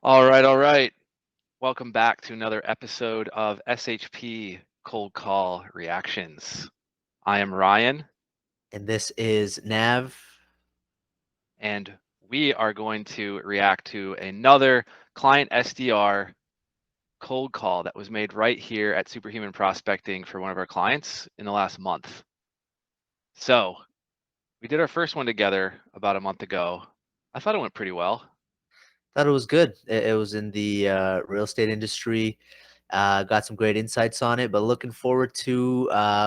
All right, all right. Welcome back to another episode of SHP Cold Call Reactions. I am Ryan, And this is Nav. and we are going to react to another client SDR cold call that was made right here at Superhuman Prospecting for one of our clients in the last month. So we did our first one together about a month ago. I thought it went pretty well. Thought it was good. It was in the real estate industry. Got some great insights on it, but looking forward to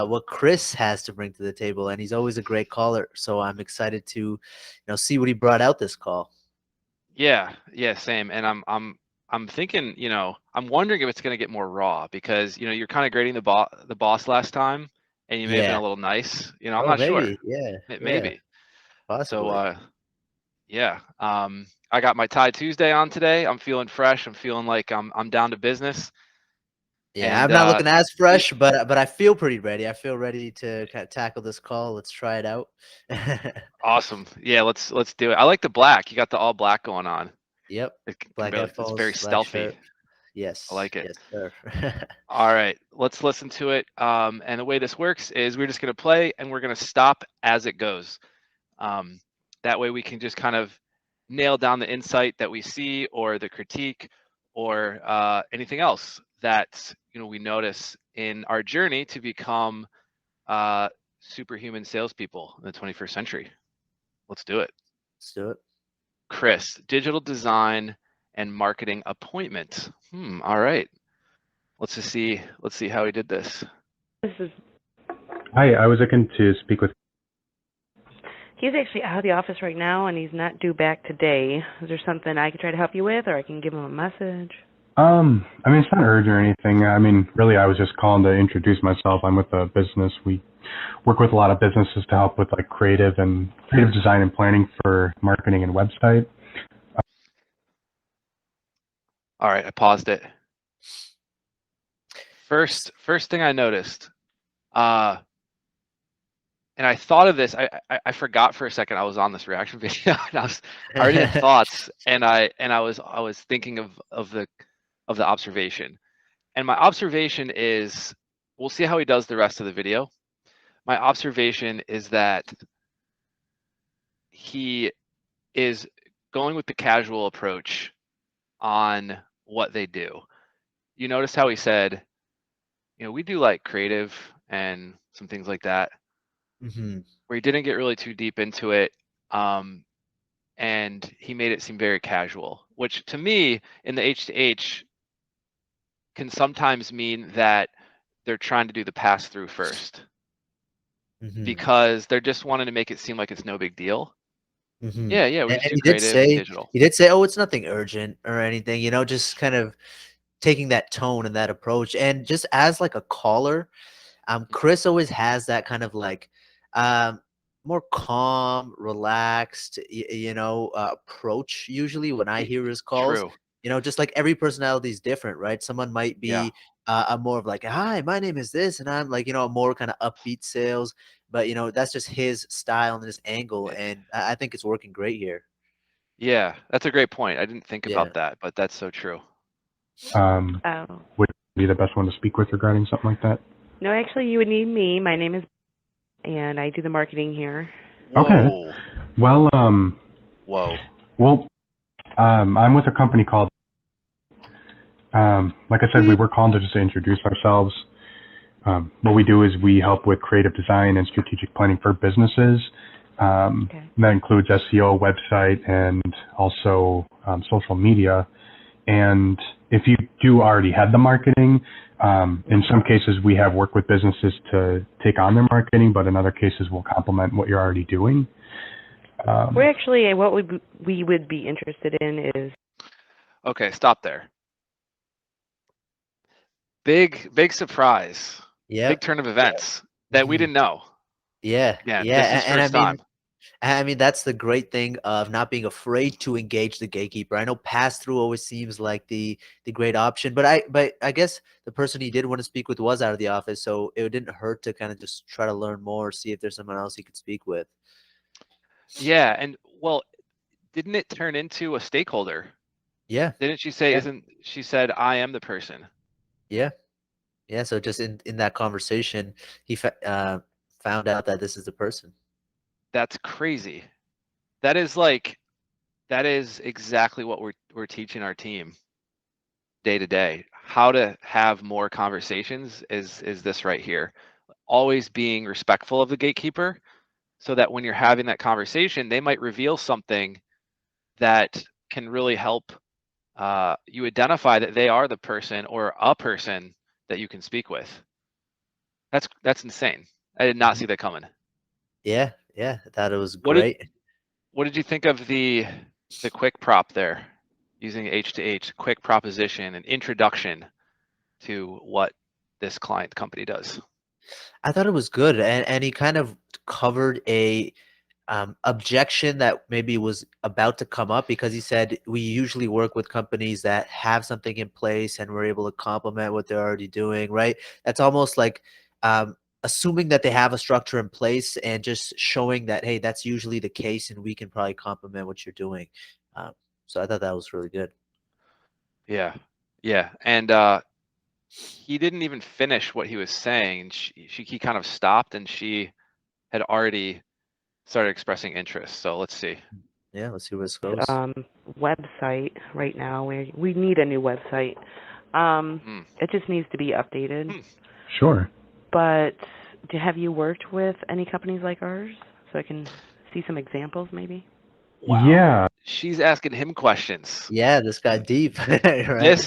what Chris has to bring to the table. And he's always a great caller, so I'm excited to, see what he brought out this call. Yeah, same. And I'm thinking, I'm wondering if it's going to get more raw because, you're kind of grading the boss last time and you may have been Yeah. a little nice. I'm Oh, not sure. maybe. Yeah. Yeah. Maybe. So, Possibly. yeah. I got my Tie Tuesday on today. I'm feeling fresh. I'm feeling like I'm down to business. Yeah. And I'm not looking as y- fresh, but I feel pretty ready. I feel ready to kind of tackle this call. Let's try it out. awesome. Yeah, let's do it. I like the black. You got the all black going on. Yep. It can Black barely, it's very headphones, black stealthy. shirt. I Yes. like it. Yes, sir. All right, let's listen to it. And the way this works is we're just going to play and we're going to stop as it goes. Um, that way we can just kind of nail down the insight that we see or the critique or anything else that we notice in our journey to become superhuman salespeople in the 21st century. Let's do it. Let's do it. Chris, digital design and marketing appointment. All right. Let's see how he did this. This is Hi, I was looking to speak with. he's actually out of the office right now and he's not due back today. Is there something I could try to help you with or I can give him a message? It's not urgent or anything. Really, I was just calling to introduce myself. I'm with a business. We work with a lot of businesses to help with like creative design and planning for marketing and website. All right, I paused it. First thing I noticed, uh, and I thought of this. I forgot for a second I was on this reaction video, and I was already in thoughts, and I was thinking of the observation, and my observation is, we'll see how he does the rest of the video. My observation is that he is going with the casual approach on what they do. You notice how he said, we do like creative and some things like that, Hmm. where he didn't get really too deep into it. Um, and he made it seem very casual, which to me in the H to H can sometimes mean that they're trying to do the pass through first Hmm. because they're just wanting to make it seem like it's no big deal. Hmm. Yeah, we And just do he did creative and say digital. "Oh, it's nothing urgent or anything," just kind of taking that tone and that approach. And just as like a caller, Chris always has that kind of like um more calm, relaxed, approach usually when I Y- hear his calls. True. Just like every personality is different, right? Someone might Yeah. be a more of like, "Hi, my name is this," and I'm like, a more kind of upbeat sales, but that's just his style and his angle, Eh, and I think it's working great here. Yeah, that's a great point. I didn't think Yeah. about that, but that's so true. Um, Oh. would be the best one to speak with regarding something like that. No, actually you would need me. My name is and I do the marketing here. Okay. Whoa. Well, Whoa. well, I'm with a company called. Like I said, we were calling to just introduce ourselves. What we do is we help with creative design and strategic planning for businesses. Okay. That includes SEO, website, and also social media. And if you do already have the marketing, in some cases we have worked with businesses to take on their marketing, but in other cases we'll complement what you're already doing. We're Um, actually what we would be interested in is Okay, stop there. Big surprise. Big Yep. turn of events that we Hmm. didn't know. Yeah. Again, Yeah. this is And I first mean, time. that's the great thing of not being afraid to engage the gatekeeper. I know pass through always seems like the great option, but I guess the person he did want to speak with was out of the office, so it didn't hurt to kind of just try to learn more, see if there's someone else he could speak with. Yeah, and well, didn't it turn into a stakeholder? Yeah. Didn't she say, Yeah. she said, I am the person. Yeah. Yeah. So just in that conversation, he found out that this is the person. That's crazy. That is like, that is exactly what we're teaching our team day to day. How to have more conversations is this right here. Always being respectful of the gatekeeper, so that when you're having that conversation, they might reveal something that can really help you identify that they are the person or a person that you can speak with. That's insane. I did not see that coming. Yeah. Yeah. I thought it was What did great. what did you think of the quick prop there, using H to H, quick proposition, an introduction to what this client company does? I thought it was good, and he kind of covered a objection that maybe was about to come up, because he said we usually work with companies that have something in place and we're able to complement what they're already doing, right? That's almost like assuming that they have a structure in place and just showing that, hey, that's usually the case and we can probably complement what you're doing. Um, so I thought that was really good. Yeah, yeah, and he didn't even finish what he was saying. And he kind of stopped, and she had already started expressing interest. So let's see. Yeah, let's see where this goes. Website right now. We need a new website. It just needs to be updated. Sure. But have you worked with any companies like ours, so I can see some examples maybe? Wow. Yeah. She's asking him questions. Yeah, this got deep, right? This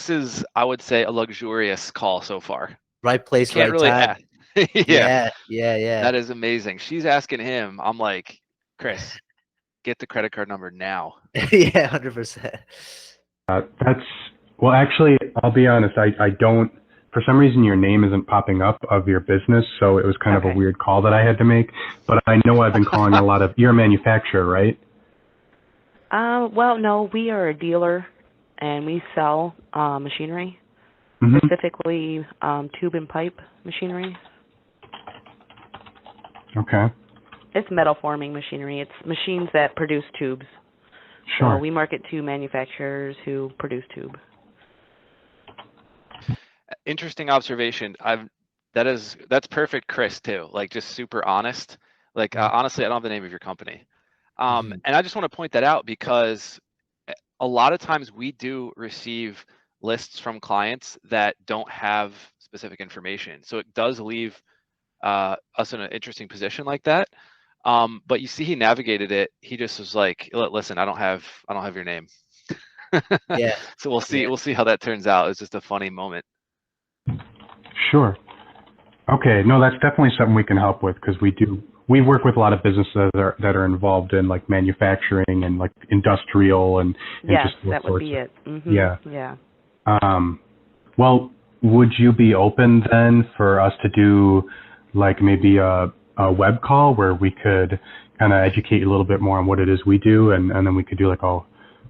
is I would say a luxurious call so far. Right place, Can't right really time. ask. Yeah, Yeah. that is amazing. She's asking him. I'm like, Chris, get the credit card number now. Yeah, 100%. That's, well, actually, I'll be honest. I don't, for some reason, your name isn't popping up of your business. So it was kind of a Okay. weird call that I had to make. But I know I've been calling a lot of, you're a manufacturer, right? Well, no, we are a dealer, and we sell machinery, Mm-hmm. specifically tube and pipe machinery. Okay. It's metal forming machinery. It's machines that produce tubes. Sure. So we market to manufacturers who produce tube. Interesting observation. That's perfect, Chris, too. Like, just super honest. Like, honestly, I don't have the name of your company. And I just want to point that out, because a lot of times we do receive lists from clients that don't have specific information. So it does leave us in an interesting position like that. But you see, he navigated it. He just was like, listen, I don't have your name. Yeah. So we'll see. Yeah. We'll see how that turns out. It's just a funny moment. Sure. Okay. No, that's definitely something we can help with, because we work with a lot of businesses that are involved in like manufacturing and like industrial and Yes, just that would be it. Mm-hmm. Yeah. Yeah. Well, would you be open then for us to do like maybe a web call where we could kind of educate you a little bit more on what it is we do, and then we could do like,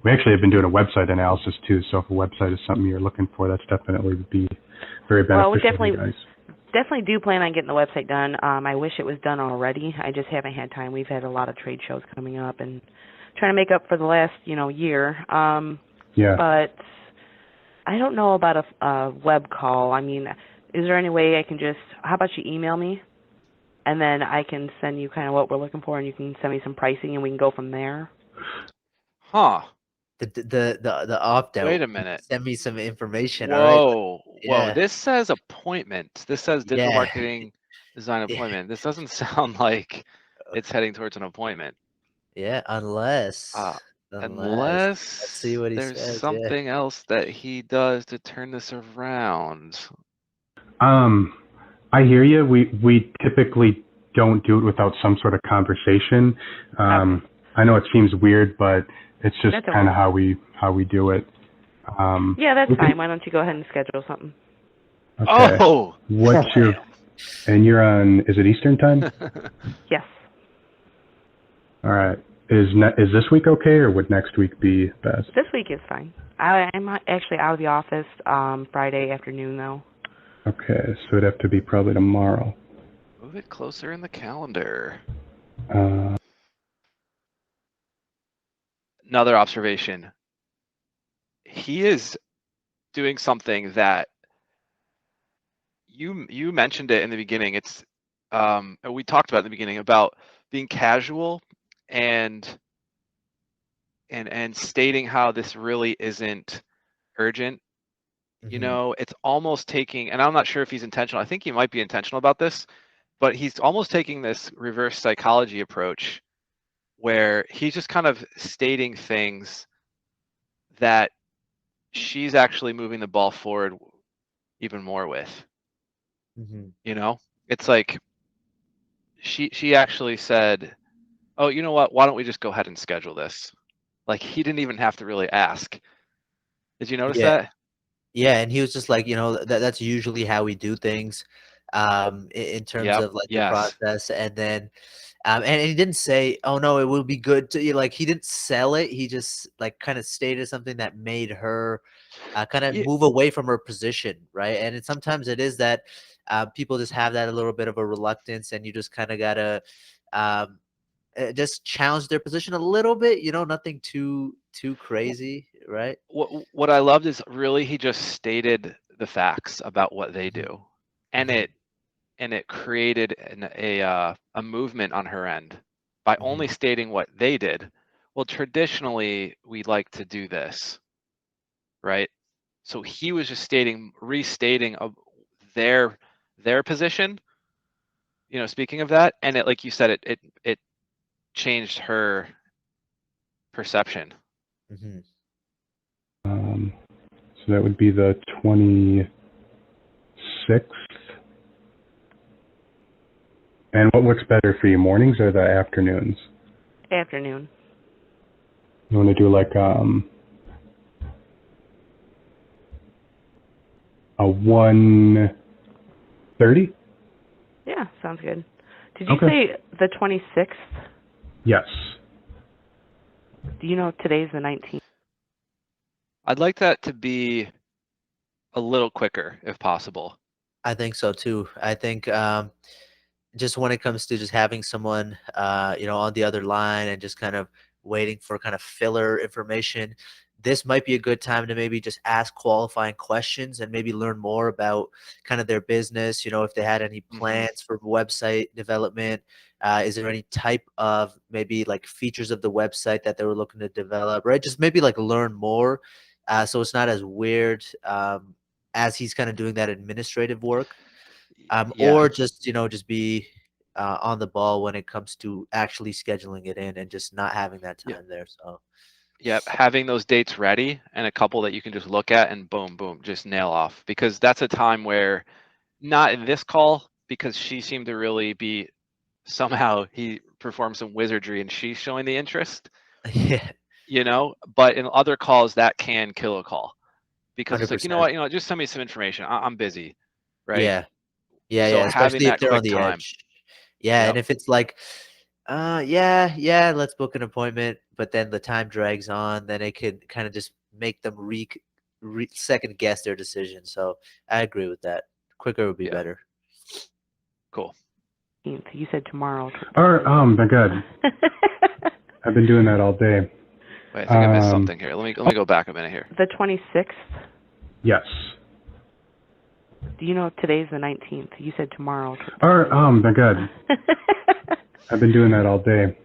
we actually have been doing a website analysis too. So if a website is something you're looking for, that's definitely would be very beneficial. Well, we to you guys. definitely do plan on getting the website done. I wish it was done already. I just haven't had time. We've had a lot of trade shows coming up and trying to make up for the last, year. Yeah. But I don't know about a web call. I mean, is there any way I can how about you email me, and then I can send you kind of what we're looking for, and you can send me some pricing, and we can go from there? Huh. The opt-out. Wait a minute. Send me some information. All right. Whoa. Whoa. Yeah. This says appointment. This says digital Yeah. marketing design appointment. This doesn't sound like it's heading towards an appointment. Yeah, unless let's see Unless what he there's says. something else that he does to turn this around. I hear you. We typically don't do it without some sort of conversation. Okay. I know it seems weird, but it's just That's kind of okay. how we do it. Yeah, that's fine. Why don't you go ahead and schedule something? Okay. Oh. What's your? And you're on? Is it Eastern time? Yes. All right. Is this week okay, or would next week be best? This week is fine. I'm actually out of the office Friday afternoon, though. Okay, so it'd have to be probably tomorrow. Move it closer in the calendar. Uh, Another observation. he is doing something that you mentioned it in the beginning. It's we talked about in the beginning about being casual and stating how this really isn't urgent. You Mhm. know, it's almost taking, and I'm not sure if he's intentional. I think he might be intentional about this, but he's almost taking this reverse psychology approach where he's just kind of stating things that she's actually moving the ball forward even more with. Mhm. You know, it's like she actually said, "Oh, you know what? Why don't we just go ahead and schedule this?" Like he didn't even have to really ask. Did you notice Yeah. that? Yeah, and he was just like, that's usually how we do things, in terms Yep. of like the Yes. process. And then, and he didn't say, "Oh no, it will be good to," like he didn't sell it. He just like kind of stated something that made her kind of Yeah. move away from her position, right? And sometimes it is that people just have that a little bit of a reluctance, and you just kind of gotta um, just challenge their position a little bit. Nothing too crazy, right? What I loved is really he just stated the facts about what they Mhm. do, and Mhm. it created a movement on her end by Mhm. only stating what they did. Well, traditionally we like to do this, right? So he was just restating of their position. You know, speaking of that, and it, like you said, it changed her perception. Mhm. So that would be the 26th. And what works better for you, mornings or the afternoons? Afternoon. You want to do like a 1:30? Yeah, sounds good. Did you Okay. say the 26th? Yes. Do you know today's the 19th? I'd like that to be a little quicker if possible. I think so too. I think just when it comes to just having someone on the other line and just kind of waiting for kind of filler information, this might be a good time to maybe just ask qualifying questions and maybe learn more about kind of their business. If they had any Hmm. plans for website development. Is there any type of maybe like features of the website that they were looking to develop, right? Just maybe like learn more, so it's not as weird, as he's kind of doing that administrative work, Yeah. or just be on the ball when it comes to actually scheduling it in and just not having that Yeah. time there. So Yep, having those dates ready and a couple that you can just look at and boom, boom, just nail off. Because that's a time where, not in this call, because she seemed to really be, somehow he performed some wizardry and she's showing the interest, yeah, but in other calls that can kill a call because it's like, you know 100%. what, just send me some information. I'm busy, right? Yeah, yeah, So yeah. having Especially if that they're on quick the time. edge. Yeah, and Yep. if it's like, yeah, let's book an appointment, but then the time drags on, then it could kind of just make them second guess their decision. So I agree with that. Quicker would be Yeah. better. Cool. You said tomorrow. Or, my God. I've been doing that all day. Wait, I think I missed something here. Let me go back a minute here. The 26th? Yes. Do you know today's the 19th? You said tomorrow. Or, my God. I've been doing that all day.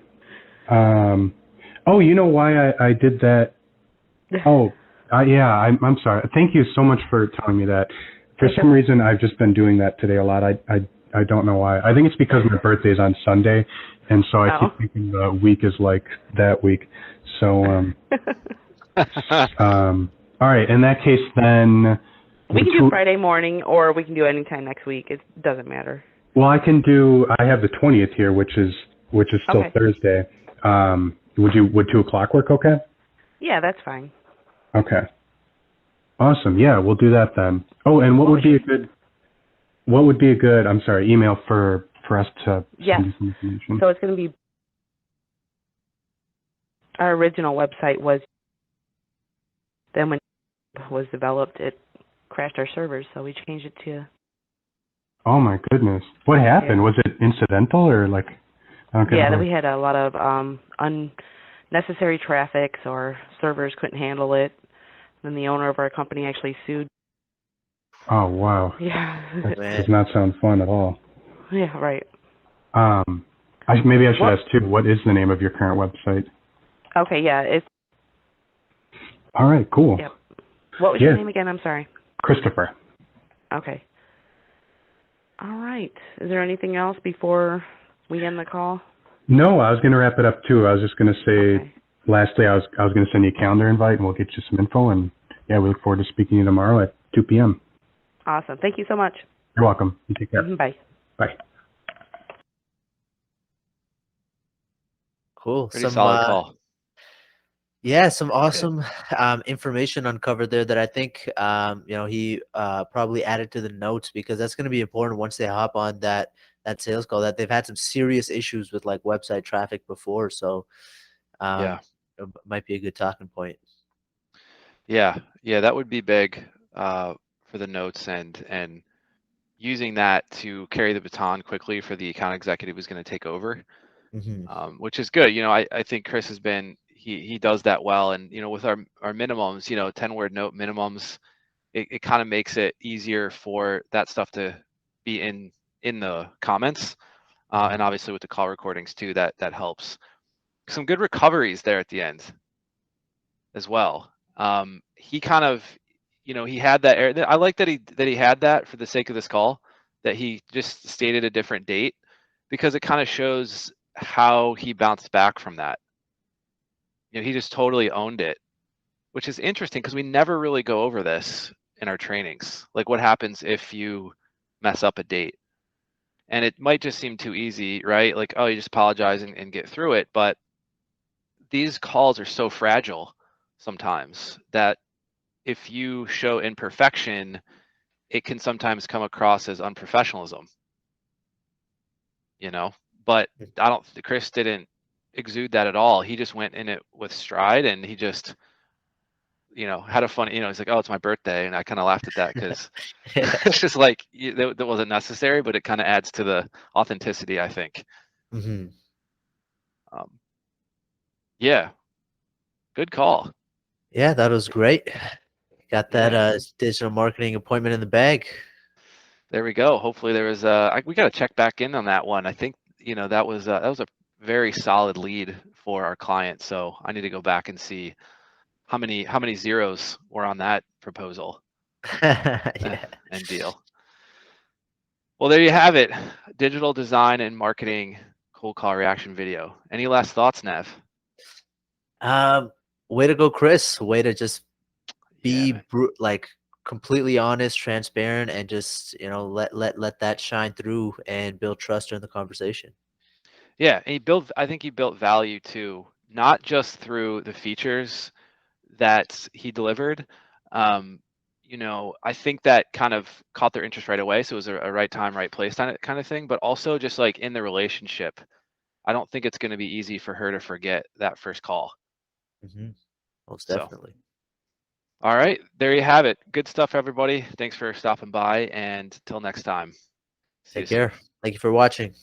Oh, you know why I did that? Oh, yeah, I'm sorry. Thank you so much for telling me that. For some reason, I've just been doing that today a lot. I don't know why. I think it's because my birthday's on Sunday, and so I keep thinking the week is like that week. So, all right. In that case, then we can do Friday morning, or we can do anytime next week. It doesn't matter. Well, I have the 20th here, which is still Okay. Thursday. Would 2 o'clock work okay? Yeah, that's fine. Okay. Awesome. Yeah, we'll do that then. Oh, and what would be a good, I'm sorry, email for us to send you some information? So it's going to be, our original website was, then when it was developed, it crashed our servers, so we changed it to. Oh my goodness. What happened? Yeah. Was it incidental or like? Yeah, that we had a lot of unnecessary traffic, so our servers couldn't handle it. and the owner of our company actually sued. Oh, wow. Yeah. That Man. does not sound fun at all. Yeah, right. Maybe I should What? ask too, what is the name of your current website? Okay, yeah, it's, All right, cool. yep. What was Yeah. your name again? I'm sorry. Christopher. Okay. All right. Is there anything else before we end the call? No, I was going to wrap it up too. I was just going to say, Okay. lastly, I was going to send you a calendar invite and we'll get you some info. And yeah, we look forward to speaking to you tomorrow at 2 p.m. Awesome. Thank you so much. You're welcome. You take care. Bye. Bye. Cool. Pretty solid call. Yeah, some Good. awesome information uncovered there that I think he probably added to the notes, because that's going to be important once they hop on that sales call, that they've had some serious issues with like website traffic before. So Yeah. it might be a good talking point. Yeah, that would be big for the notes, and using that to carry the baton quickly for the account executive who's going to take over, which is good. I think Chris has been, he does that well, and with our minimums, 10-word note minimums, it kind of makes it easier for that stuff to be in the comments, and obviously with the call recordings too, that helps. Some good recoveries there at the end as well. He kind of, he had that. I like that he had that for the sake of this call, that he just stated a different date, because it kind of shows how he bounced back from that. He just totally owned it, which is interesting because we never really go over this in our trainings. Like, what happens if you mess up a date? And it might just seem too easy, right? Like, oh, you just apologize and get through it. But these calls are so fragile sometimes that if you show imperfection, it can sometimes come across as unprofessionalism, but Chris didn't exude that at all. He just went in it with stride, and he just, had a fun, he's like, oh, it's my birthday. And I kind of laughed at that because it's just like, that wasn't necessary, but it kind of adds to the authenticity, I think. Yeah, good call. Yeah, that was great. Got that digital marketing appointment in the bag. There we go. Hopefully there was we got to check back in on that one. I think, that was a very solid lead for our client. So I need to go back and see how many zeros were on that proposal. Yeah. And deal. Well, there you have it. Digital design and marketing cold call reaction video. Any last thoughts, Nev? Way to go, Chris. Way to just be Yeah, like completely honest, transparent, and just let that shine through and build trust during the conversation. Yeah, and I think he built value too, not just through the features that he delivered. I think that kind of caught their interest right away. So it was a right time, right place kind of thing, but also just like in the relationship, I don't think it's going to be easy for her to forget that first call. Most So, definitely. all right, there you have it. Good stuff, everybody. Thanks for stopping by, and till next time. See you Take care. soon. Thank you for watching.